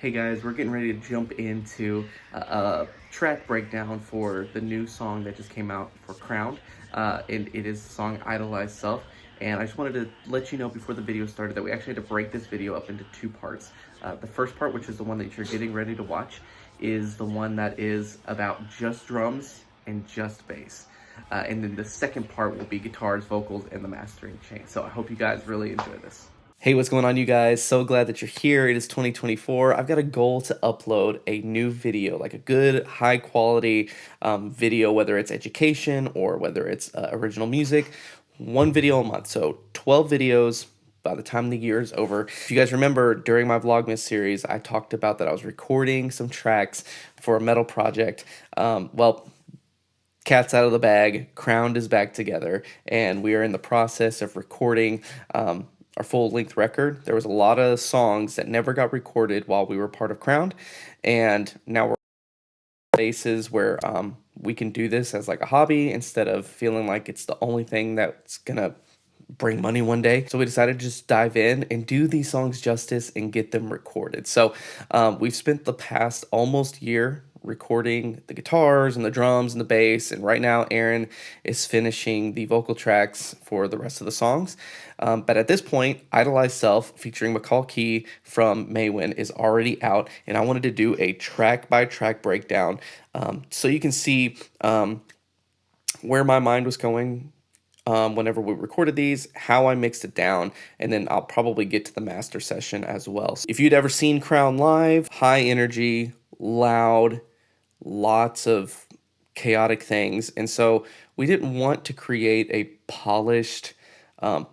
Hey guys, we're getting ready to jump into a track breakdown for the new song that just came out for Crowned. And it is the song Idolized Self. And I just wanted to let you know before the video started that we actually had to break this video up into two parts. The first part, which is the one that you're getting ready to watch, is the one that is about just drums and just bass. And then the second part will be guitars, vocals, and the mastering chain. So I hope you guys really enjoy this. Hey, what's going on, you guys? So glad that you're here. It is 2024. I've got a goal to upload a new video, like a good, high quality video, whether it's education or whether it's original music, one video a month. So 12 videos by the time the year is over. If you guys remember, during my Vlogmas series, I talked about that I was recording some tracks for a metal project. Well, cat's out of the bag, Crowned is back together, and we are in the process of recording our full-length record. There was a lot of songs that never got recorded while we were part of Crowned, and now we're places where we can do this as like a hobby instead of feeling like it's the only thing that's gonna bring money one day. So we decided to just dive in and do these songs justice and get them recorded. So we've spent the past almost year recording the guitars and the drums and the bass, and right now Aaron is finishing the vocal tracks for the rest of the songs. But at this point, Idolized Self featuring McCall Key from Maewyn is already out, and I wanted to do a track by track breakdown so you can see where my mind was going whenever we recorded these, how I mixed it down, and then I'll probably get to the master session as well. So if you'd ever seen Crown live, high energy, loud, lots of chaotic things, and so we didn't want to create a polished,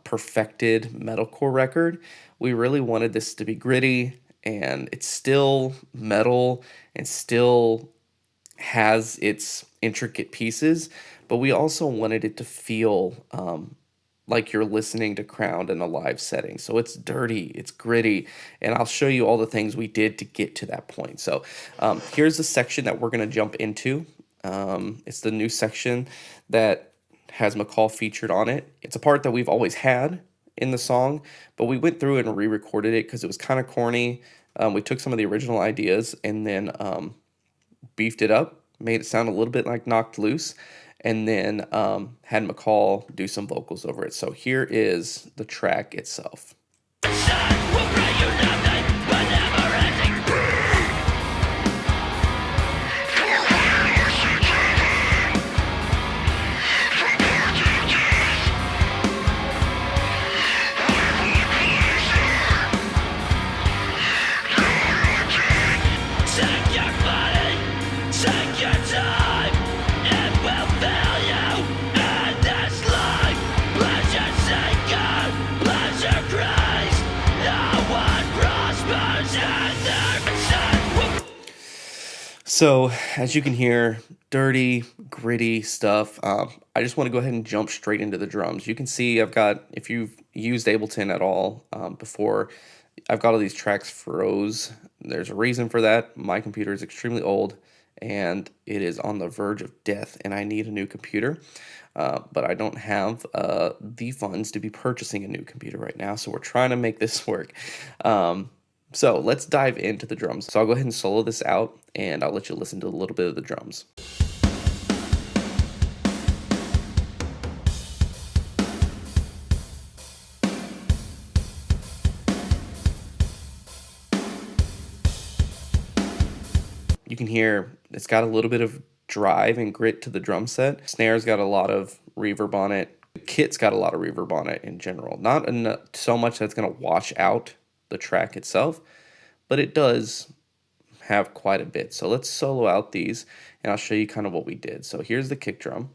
perfected metalcore record. We really wanted this to be gritty, and it's still metal and still has its intricate pieces, but we also wanted it to feel like you're listening to Crowned in a live setting. So it's dirty, it's gritty, and I'll show you all the things we did to get to that point. So here's the section that we're going to jump into. It's the new section that has McCall featured on it. It's a part that we've always had in the song, but we went through and re-recorded it because it was kind of corny. We took some of the original ideas and then beefed it up, made it sound a little bit like Knocked Loose, and then had McCall do some vocals over it. So here is the track itself. So, as you can hear, dirty, gritty stuff. I just want to go ahead and jump straight into the drums. You can see I've got, if you've used Ableton at all before, I've got all these tracks froze. There's a reason for that. My computer is extremely old, and it is on the verge of death, and I need a new computer. But I don't have the funds to be purchasing a new computer right now, so we're trying to make this work. So let's dive into the drums. So I'll go ahead and solo this out, and I'll let you listen to a little bit of the drums. You can hear it's got a little bit of drive and grit to the drum set. Snare's got a lot of reverb on it. The kit's got a lot of reverb on it in general. Not so much that's going to wash out the track itself, but it does have quite a bit. So let's solo out these, and I'll show you kind of what we did. So here's the kick drum.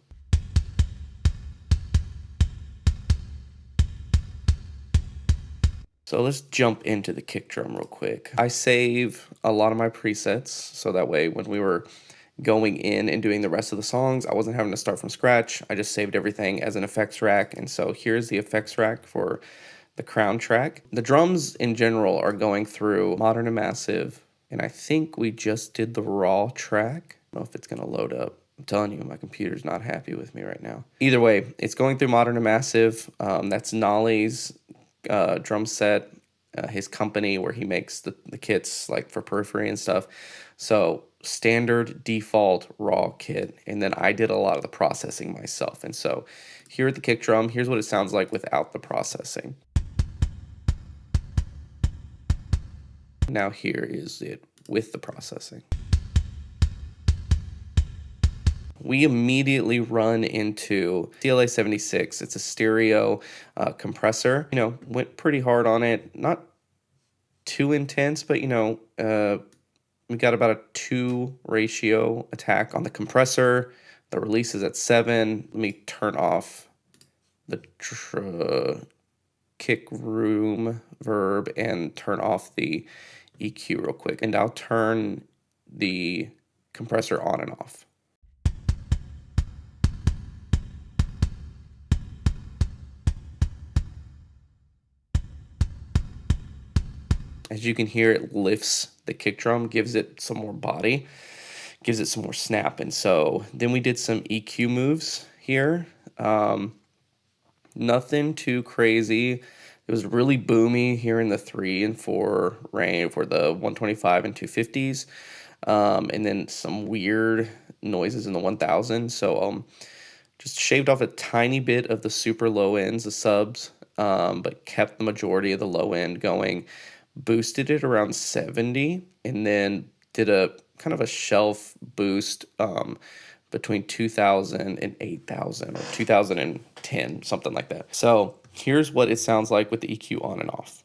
So let's jump into the kick drum real quick. I save a lot of my presets, so that way when we were going in and doing the rest of the songs, I wasn't having to start from scratch. I just saved everything as an effects rack, and so here's the effects rack for the Crown track. The drums in general are going through Modern and Massive, and I think we just did the raw track. I don't know if it's gonna load up. I'm telling you, my computer's not happy with me right now. Either way, it's going through Modern and Massive. That's Nolly's drum set, his company where he makes the kits like for periphery and stuff. So standard default raw kit, and then I did a lot of the processing myself. And so here at the kick drum, here's what it sounds like without the processing. Now here is it with the processing. We immediately run into CLA 76. It's a stereo compressor. You know, went pretty hard on it. Not too intense, but we got about a 2 ratio attack on the compressor. The release is at 7. Let me turn off the kick room verb and turn off the EQ real quick. And I'll turn the compressor on and off. As you can hear, it lifts the kick drum, gives it some more body, gives it some more snap. And so then we did some EQ moves here. Nothing too crazy. It was really boomy here in the 3 and 4 range for the 125 and 250s. And then some weird noises in the 1000. So just shaved off a tiny bit of the super low ends, the subs, but kept the majority of the low end going. Boosted it around 70, and then did a kind of a shelf boost between 2000 and 8000 or 2010, something like that. So here's what it sounds like with the EQ on and off.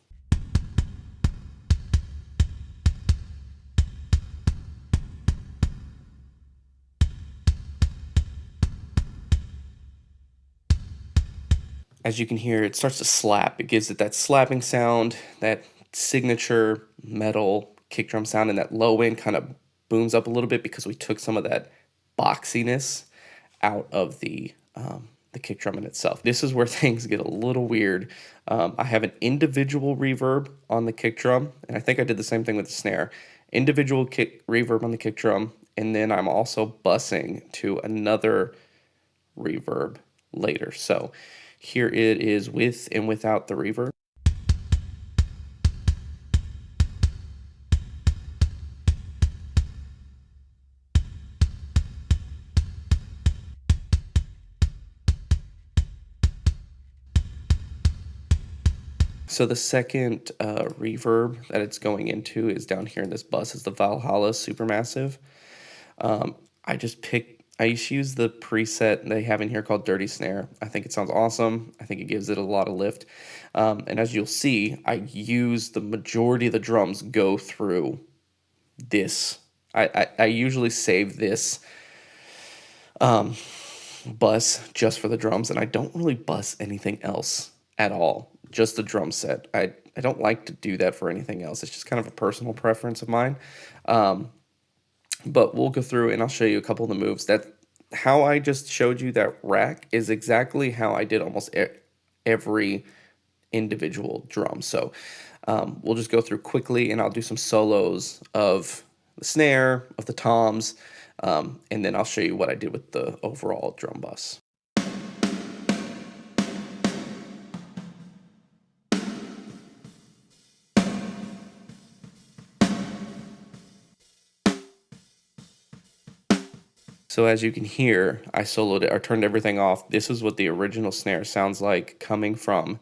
As you can hear, it starts to slap. It gives it that slapping sound, that signature metal kick drum sound, and that low end kind of booms up a little bit because we took some of that boxiness out of the kick drum in itself. This is where things get a little weird. I have an individual reverb on the kick drum, and I think I did the same thing with the snare. Individual kick reverb on the kick drum, and then I'm also bussing to another reverb later. So here it is with and without the reverb. So the second reverb that it's going into is down here in this bus. Is the Valhalla Supermassive. I just use the preset they have in here called Dirty Snare. I think it sounds awesome. I think it gives it a lot of lift. And as you'll see, I use the majority of the drums go through this. I usually save this bus just for the drums, and I don't really bus anything else at all. Just the drum set. I don't like to do that for anything else. It's just kind of a personal preference of mine. But we'll go through and I'll show you a couple of the moves. That how I just showed you that rack is exactly how I did almost every individual drum. So we'll just go through quickly, and I'll do some solos of the snare, of the toms, and then I'll show you what I did with the overall drum bus. So as you can hear, I soloed it or turned everything off. This is what the original snare sounds like coming from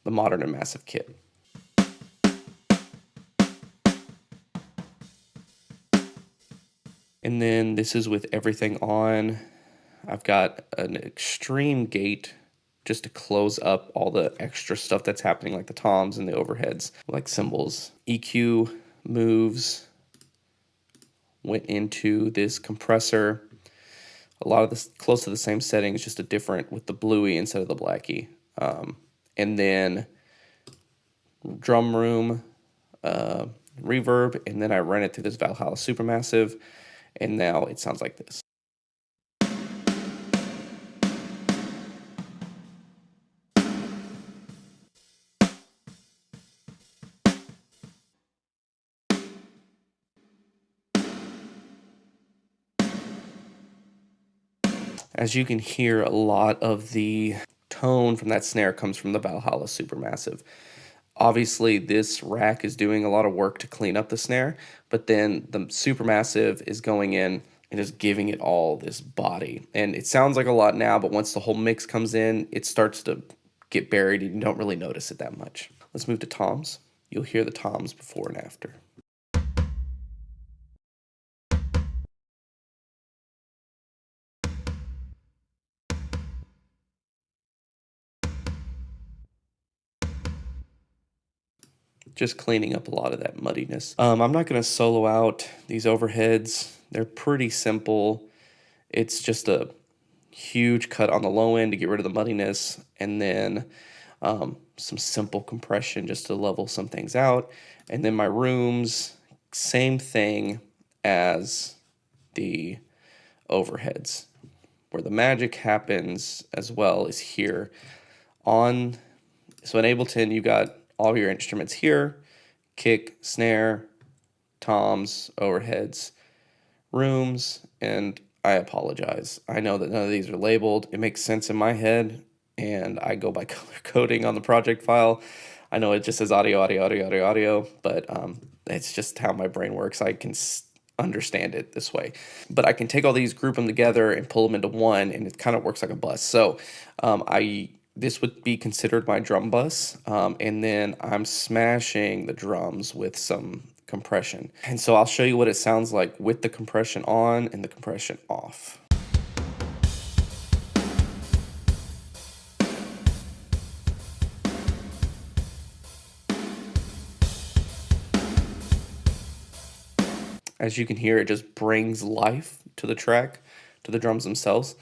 the Modern and Massive kit. And then this is with everything on. I've got an extreme gate just to close up all the extra stuff that's happening, like the toms and the overheads, like cymbals. EQ moves went into this compressor. A lot of this close to the same settings, just a different with the bluey instead of the blacky. And then drum room reverb, and then I ran it through this Valhalla Supermassive, and now it sounds like this. As you can hear, a lot of the tone from that snare comes from the Valhalla Supermassive. Obviously, this rack is doing a lot of work to clean up the snare, but then the Supermassive is going in and just giving it all this body. And it sounds like a lot now, but once the whole mix comes in, it starts to get buried and you don't really notice it that much. Let's move to toms. You'll hear the toms before and after. Just cleaning up a lot of that muddiness. I'm not going to solo out these overheads. They're pretty simple. It's just a huge cut on the low end to get rid of the muddiness, and then some simple compression just to level some things out. And then my rooms, same thing as the overheads. Where the magic happens as well is here on. So in Ableton, you got all your instruments here: kick, snare, toms, overheads, rooms, and I apologize. I know that none of these are labeled. It makes sense in my head, and I go by color coding on the project file. I know it just says audio, audio, audio, audio, audio, but it's just how my brain works. I can understand it this way. But I can take all these, group them together, and pull them into one, and it kind of works like a bus. So this would be considered my drum bus, and then I'm smashing the drums with some compression. And so I'll show you what it sounds like with the compression on and the compression off. As you can hear, it just brings life to the track, to the drums themselves,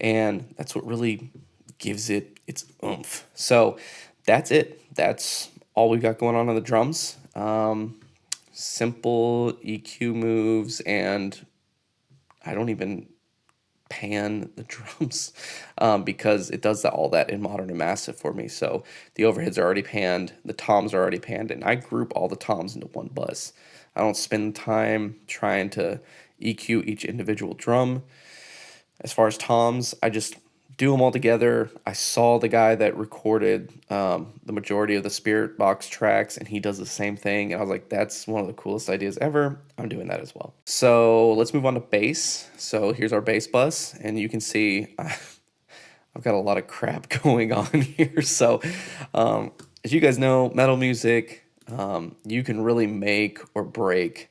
and that's what really gives it its oomph. So that's it. That's all we've got going on the drums. Simple EQ moves, and I don't even pan the drums because it does all that in Modern and Massive for me. So the overheads are already panned, the toms are already panned, and I group all the toms into one bus. I don't spend time trying to EQ each individual drum. As far as toms, I just do them all together. I saw the guy that recorded the majority of the Spirit Box tracks, and he does the same thing. And I was like, that's one of the coolest ideas ever. I'm doing that as well. So let's move on to bass. So here's our bass bus, and you can see I've got a lot of crap going on here. So as you guys know, metal music, you can really make or break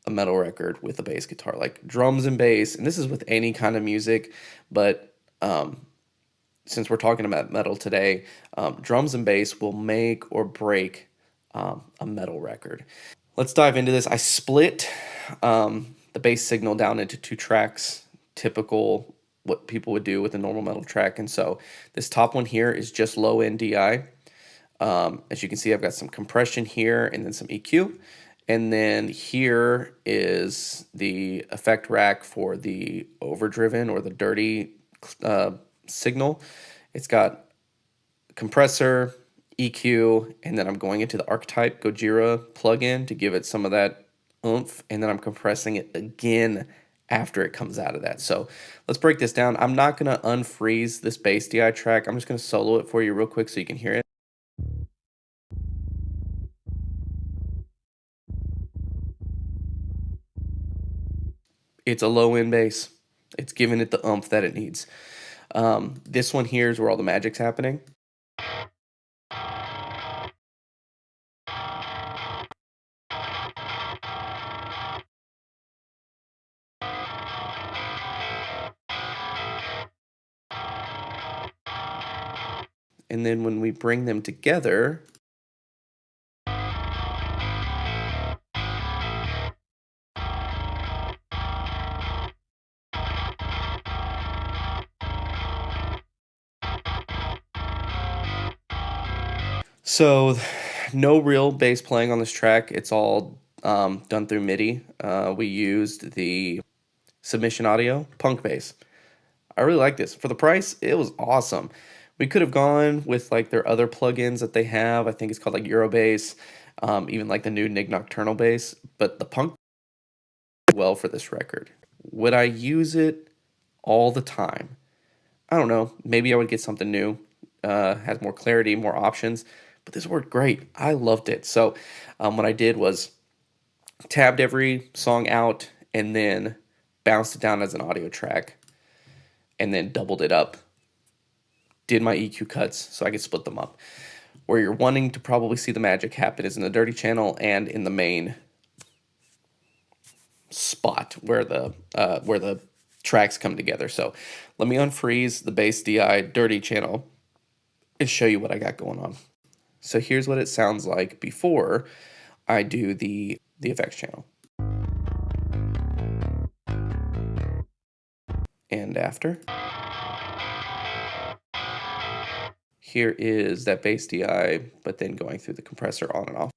a metal record with a bass guitar, like drums and bass. And this is with any kind of music, but since we're talking about metal today, drums and bass will make or break a metal record. Let's dive into this. I split the bass signal down into two tracks, typical what people would do with a normal metal track. And so this top one here is just low end DI. As you can see, I've got some compression here and then some EQ. And then here is the effect rack for the overdriven or the dirty signal. It's got compressor, EQ, and then I'm going into the Archetype Gojira plugin to give it some of that oomph, and then I'm compressing it again after it comes out of that. So let's break this down. I'm not going to unfreeze this bass DI track. I'm just going to solo it for you real quick so you can hear it. It's a low end bass. It's giving it the oomph that it needs. This one here is where all the magic's happening. And then when we bring them together, so no real bass playing on this track. It's all done through MIDI. We used the Submission Audio Punk Bass. I really like this. For the price, it was awesome. We could have gone with like their other plugins that they have. I think it's called like Eurobass, even like the new Nig Nocturnal bass. But the Punk well for this record. Would I use it all the time? I don't know. Maybe I would get something new, has more clarity, more options. but this worked great. I loved it. So what I did was tabbed every song out and then bounced it down as an audio track and then doubled it up. Did my EQ cuts so I could split them up. Where you're wanting to probably see the magic happen is in the dirty channel and in the main spot where the tracks come together. So let me unfreeze the bass DI dirty channel and show you what I got going on. So here's what it sounds like before I do the effects channel. And after. Here is that bass DI, but then going through the compressor on and off.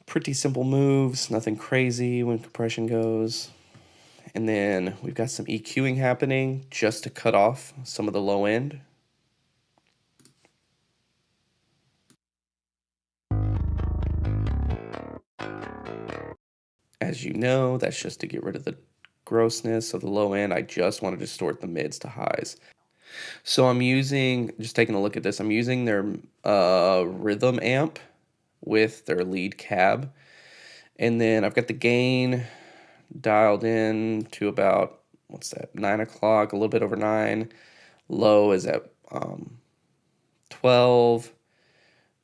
Pretty simple moves, nothing crazy when compression goes. And then we've got some EQing happening just to cut off some of the low end. As you know, that's just to get rid of the grossness of the low end. I just want to distort the mids to highs. So I'm using, just taking a look at this, I'm using their rhythm amp with their lead cab. And then I've got the gain dialed in to about, what's that, 9 o'clock, a little bit over 9. Low is at 12.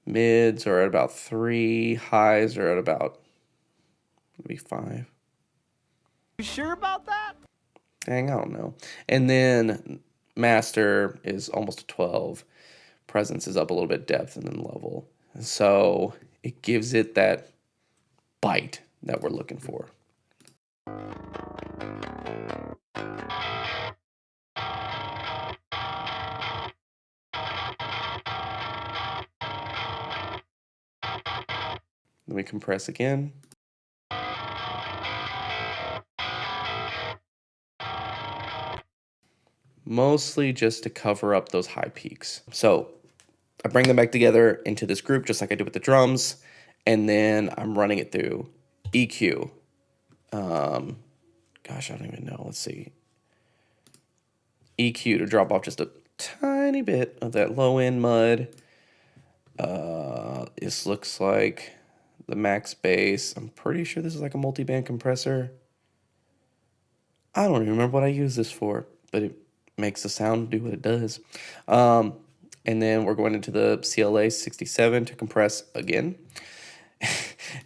Mids are at about 3. Highs are at about maybe 5. You sure about that? Dang, I don't know. And then master is almost a 12. Presence is up a little bit, depth, and then level. So it gives it that bite that we're looking for. Let me compress again. Mostly just to cover up those high peaks. So I bring them back together into this group just like I did with the drums, and then I'm running it through EQ. Gosh, I don't even know. Let's see. EQ to drop off just a tiny bit of that low end mud. This looks like the max bass. I'm pretty sure this is like a multi-band compressor. I don't even remember what I use this for, but it makes the sound do what it does. And then we're going into the CLA 67 to compress again.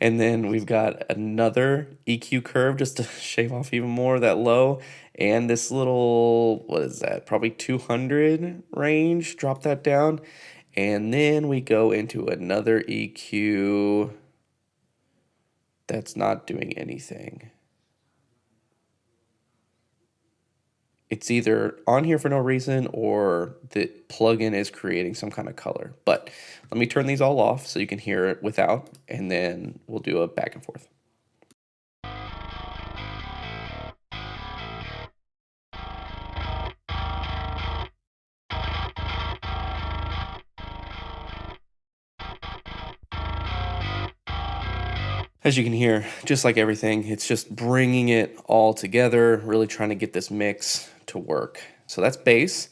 And then we've got another EQ curve just to shave off even more of that low. And this little, what is that, probably 200 range, drop that down. And then we go into another EQ that's not doing anything. It's either on here for no reason or the plugin is creating some kind of color. But let me turn these all off so you can hear it without, and then we'll do a back and forth. As you can hear, just like everything, it's just bringing it all together, really trying to get this mix to work. So that's bass.